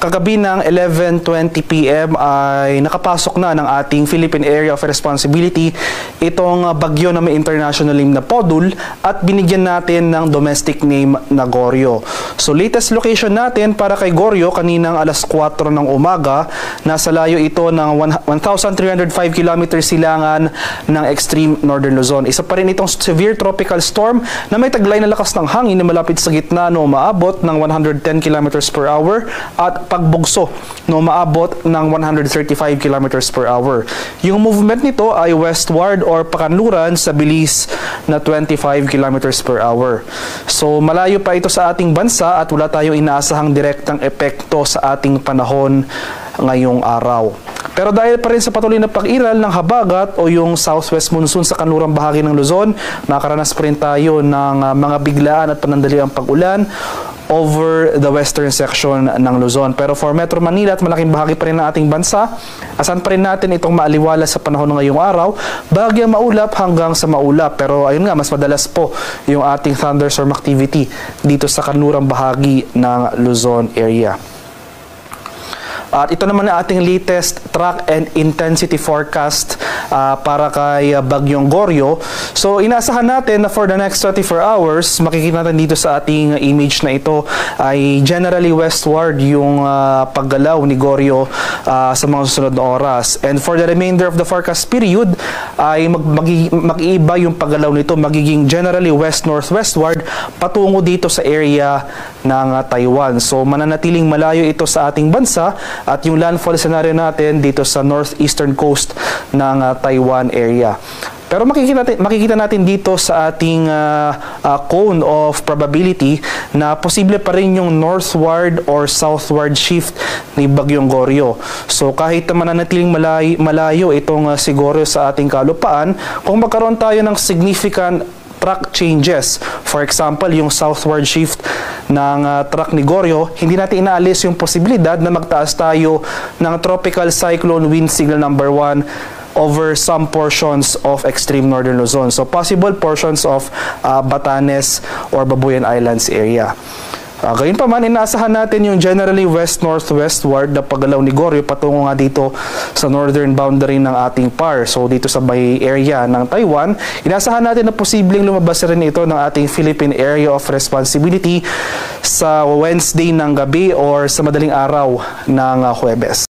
kagabi ng 11:20 PM ay nakapasok na ng ating Philippine Area of Responsibility itong bagyo na may international name na Podul at binigyan natin ng domestic name na Goryo. So latest location natin para kay Goryo kaninang alas 4 ng umaga, nasa layo ito ng 1,305 km silangan ng extreme northern Luzon. Isa pa rin itong severe tropical storm na may taglay na lakas ng hangin na malapit sa gitna no umaabot ng 110 km per hour at pagbugso no umaabot ng 135 km per hour. Yung movement nito ay westward or pakanluran sa bilis na 25 km per hour. So malayo pa ito sa ating bansa at wala tayong inaasahang direktang epekto sa ating panahon ngayong araw. Pero dahil pa rin sa patuloy na pag-iral ng habagat o yung southwest monsoon sa kanlurang bahagi ng Luzon, nakaranas pa rin tayo ng mga biglaan at panandaliang pag-ulan over the western section ng Luzon. Pero for Metro Manila at malaking bahagi pa rin ng ating bansa, asan pa rin natin itong maaliwala sa panahon ng ngayong araw, bahagyang maulap hanggang sa maulap. Pero ayun nga, mas madalas po yung ating thunderstorm activity dito sa kanlurang bahagi ng Luzon area. At ito naman ang ating latest track and intensity forecast para kay Bagyong Goryo. So inaasahan natin na for the next 24 hours, makikita natin dito sa ating image na ito ay generally westward yung paggalaw ni Goryo sa mga susunod na oras. And for the remainder of the forecast period ay mag-iiba yung paggalaw nito, magiging generally west-northwestward patungo dito sa area ng Taiwan. So mananatiling malayo ito sa ating bansa at yung landfall scenario natin dito sa northeastern coast ng Taiwan area. Pero makikita natin dito sa ating cone of probability na posible pa rin yung northward or southward shift ni Bagyong Goryo. So kahit mananatiling malayo itong si Goryo sa ating kalupaan, kung magkaroon tayo ng significant track changes, for example, yung southward shift ng track ni Goryo, hindi natin inaalis yung posibilidad na magtaas tayo ng tropical cyclone wind signal number 1 over some portions of extreme northern Luzon. So possible portions of Batanes or Babuyan Islands area. Gayun pa man, inaasahan natin yung generally west-northwestward na paggalaw ni Goryo patungo nga dito sa northern boundary ng ating PAR. So dito sa bay area ng Taiwan, inaasahan natin na posibleng lumabas rin ito ng ating Philippine Area of Responsibility sa Wednesday ng gabi or sa madaling araw ng Huwebes.